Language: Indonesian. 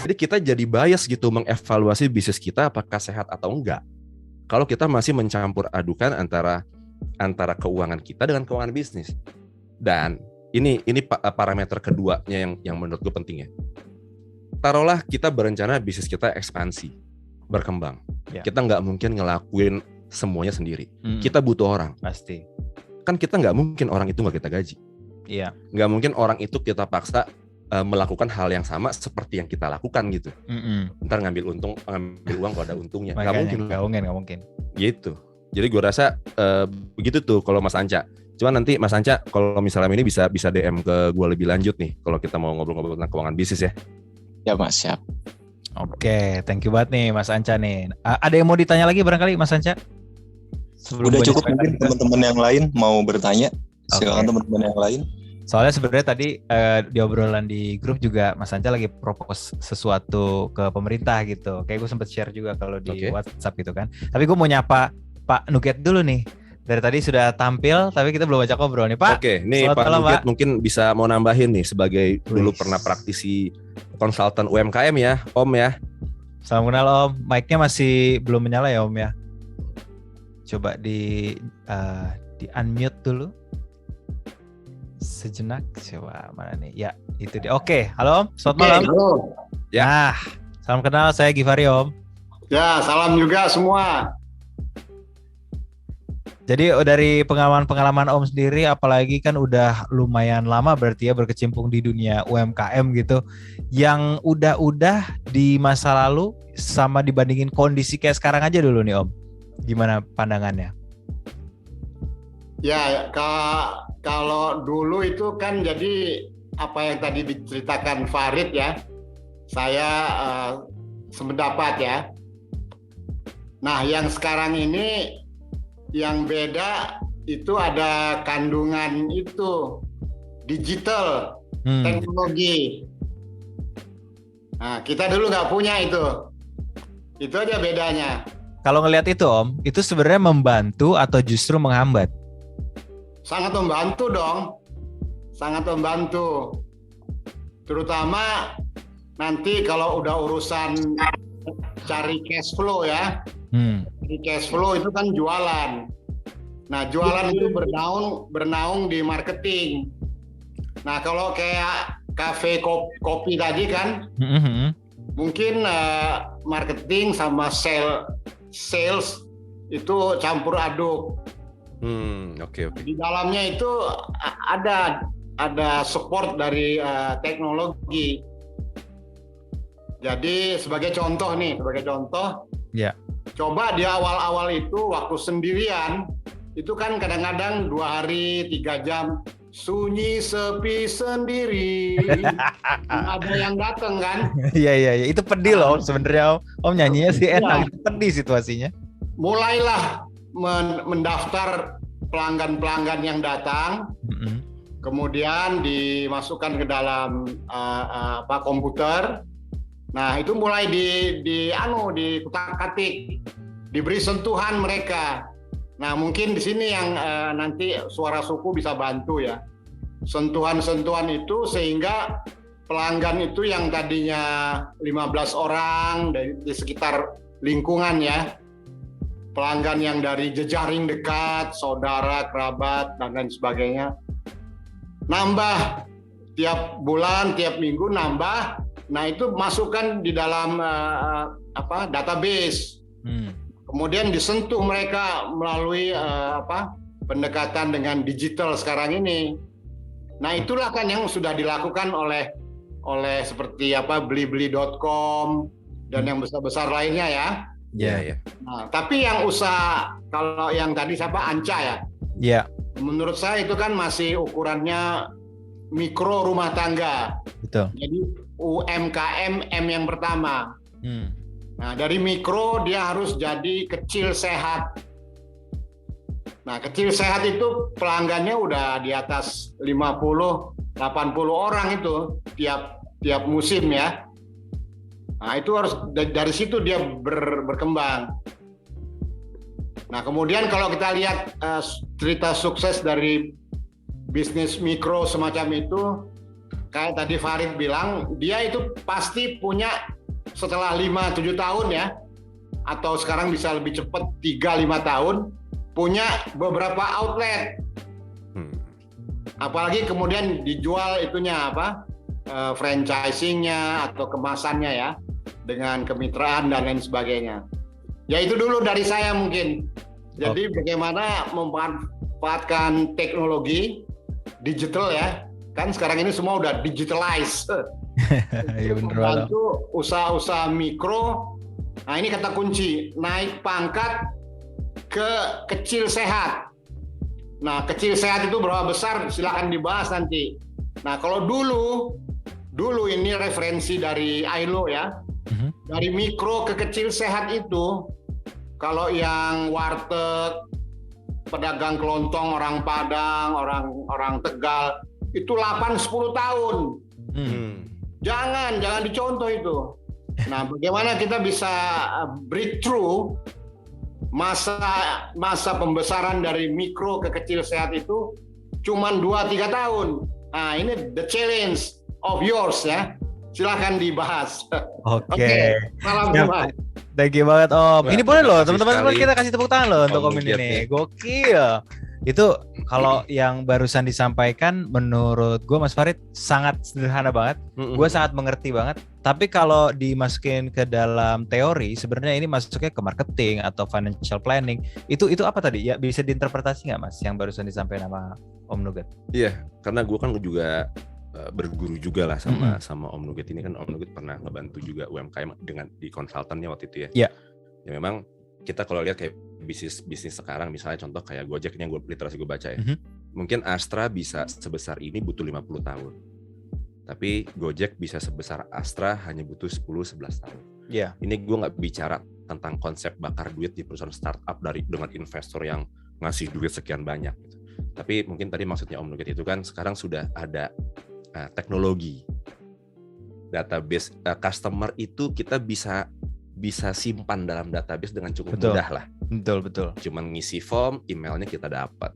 Jadi kita jadi bias gitu mengevaluasi bisnis kita apakah sehat atau enggak. Kalau kita masih mencampur adukan antara keuangan kita dengan keuangan bisnis. Dan ini parameter keduanya yang menurut gue penting ya. Taruhlah kita berencana bisnis kita ekspansi, berkembang. Kita nggak mungkin ngelakuin semuanya sendiri. Kita butuh orang. Pasti. Kan kita nggak mungkin orang itu nggak kita gaji. Iya. Nggak mungkin orang itu kita paksa melakukan hal yang sama seperti yang kita lakukan gitu. Ntar ngambil uang kalau ada untungnya. Nggak mungkin. Gitu. Jadi gue rasa begitu tuh kalau Mas Anca. Cuma nanti Mas Anca kalau misalnya ini bisa DM ke gue lebih lanjut nih kalau kita mau ngobrol-ngobrol tentang keuangan bisnis ya. Ya Mas, siap. Oke, thank you banget nih Mas Anca nih. Ada yang mau ditanya lagi barangkali Mas Anca? Udah cukup, mungkin teman-teman yang lain mau bertanya. Silakan teman-teman yang lain. Soalnya sebenarnya tadi di obrolan di grup juga Mas Anca lagi propose sesuatu ke pemerintah gitu. Kayak gue sempet share juga kalau di WhatsApp gitu kan. Tapi gue mau nyapa Pak Nuget dulu nih. Dari tadi sudah tampil, tapi kita belum baca ngobrol nih Pak. Oke, nih Pak Nuget mungkin bisa mau nambahin nih sebagai dulu pernah praktisi konsultan UMKM ya, Om ya. Salam kenal Om. Mic-nya masih belum menyala ya Om ya. Coba di unmute dulu. Sejenak, coba mana nih? Ya, itu dia. Oke, halo Om. Selamat malam. Halo. Ya. Nah, salam kenal, saya Givari Om. Ya, salam juga semua. Jadi dari pengalaman Om sendiri, apalagi kan udah lumayan lama berarti ya berkecimpung di dunia UMKM gitu, yang udah di masa lalu sama dibandingin kondisi kayak sekarang aja dulu nih Om, gimana pandangannya? Ya, kalau dulu itu kan jadi apa yang tadi diceritakan Farid ya, saya sependapat ya. Nah, yang sekarang ini yang beda itu ada kandungan itu digital, teknologi. Nah, kita dulu nggak punya itu aja bedanya. Kalau ngelihat itu Om, itu sebenarnya membantu atau justru menghambat? Sangat membantu dong, sangat membantu. Terutama nanti kalau udah urusan cari cash flow ya. Di cash flow itu kan jualan. Nah, jualan itu bernaung di marketing. Nah, kalau kayak kafe kopi tadi kan, mungkin marketing sama sales itu campur aduk. Oke. Di dalamnya itu ada support dari teknologi. Jadi sebagai contoh, ya. Coba di awal-awal itu waktu sendirian, itu kan kadang-kadang 2 hari, 3 jam, sunyi sepi sendiri, ada yang datang kan? Iya, itu pedih loh sebenarnya Om nyanyinya sih enak, itu pedih situasinya. Mulailah mendaftar pelanggan-pelanggan yang datang, kemudian dimasukkan ke dalam komputer. Nah, itu mulai dikutak-katik, diberi sentuhan mereka. Nah, mungkin di sini yang nanti suara suku bisa bantu ya. Sentuhan-sentuhan itu sehingga pelanggan itu yang tadinya 15 orang di sekitar lingkungan ya. Pelanggan yang dari jejaring dekat, saudara, kerabat, dan lain sebagainya. Nambah tiap bulan, tiap minggu nambah. Nah, itu masukkan di dalam database. Kemudian disentuh mereka melalui pendekatan dengan digital sekarang ini. Nah, itulah kan yang sudah dilakukan oleh seperti blibli.com dan yang besar-besar lainnya ya. Iya. Nah, tapi yang usaha kalau yang tadi Anca ya. Iya. Menurut saya itu kan masih ukurannya mikro rumah tangga. Betul. Jadi UMKM M yang pertama. Nah, dari mikro dia harus jadi kecil sehat. Nah, kecil sehat itu pelanggannya udah di atas 50-80 orang itu tiap musim ya. Nah, itu harus dari situ dia berkembang. Nah, kemudian kalau kita lihat cerita sukses dari bisnis mikro semacam itu, kayak tadi Farid bilang, dia itu pasti punya setelah 5-7 tahun ya, atau sekarang bisa lebih cepat 3-5 tahun, punya beberapa outlet. Apalagi kemudian dijual itunya apa, franchising-nya atau kemasannya ya, dengan kemitraan dan lain sebagainya. Ya itu dulu dari saya mungkin. Jadi bagaimana memanfaatkan teknologi digital ya, kan sekarang ini semua udah digitalize. Iya benar. Membantu usaha-usaha mikro. Nah ini kata kunci, naik pangkat ke kecil sehat. Nah kecil sehat itu berapa besar silakan dibahas nanti. Nah kalau dulu ini referensi dari ILO ya, dari mikro ke kecil sehat itu, kalau yang warteg, pedagang kelontong, orang Padang, orang Tegal, itu 8-10 tahun. Jangan dicontoh itu. Nah, bagaimana kita bisa breakthrough masa pembesaran dari mikro ke kecil sehat itu cuman 2-3 tahun. Nah, ini the challenge of yours ya. Silahkan dibahas. Oke. Salam Jumat. Thank you banget Om. Wah, Ini boleh loh terima kasih teman-teman sekali. kita kasih tepuk tangan loh untuk Om Nuget ini. nih. Gokil. Itu kalau yang barusan disampaikan menurut gue Mas Farid sangat sederhana banget. Gue sangat mengerti banget. Tapi kalau dimasukin ke dalam teori, sebenarnya ini masuknya ke marketing atau financial planning. Itu apa tadi? Ya bisa diinterpretasi nggak Mas yang barusan disampaikan sama Om Nuget? Iya, karena gue kan juga berguru juga lah sama Om Nuget ini kan. Om Nuget pernah ngebantu juga UMKM dengan di konsultannya waktu itu ya. Iya. Ya memang kita kalau lihat kayak bisnis sekarang, misalnya contoh kayak Gojek ini yang literasi gue baca ya. Mungkin Astra bisa sebesar ini butuh 50 tahun. Tapi Gojek bisa sebesar Astra hanya butuh 10-11 tahun. Iya. Ini gue nggak bicara tentang konsep bakar duit di perusahaan startup dengan investor yang ngasih duit sekian banyak gitu. Tapi mungkin tadi maksudnya Om Nuget itu kan sekarang sudah ada teknologi database customer itu kita bisa simpan dalam database dengan cukup mudah lah. Betul. Cuman ngisi form, emailnya kita dapat.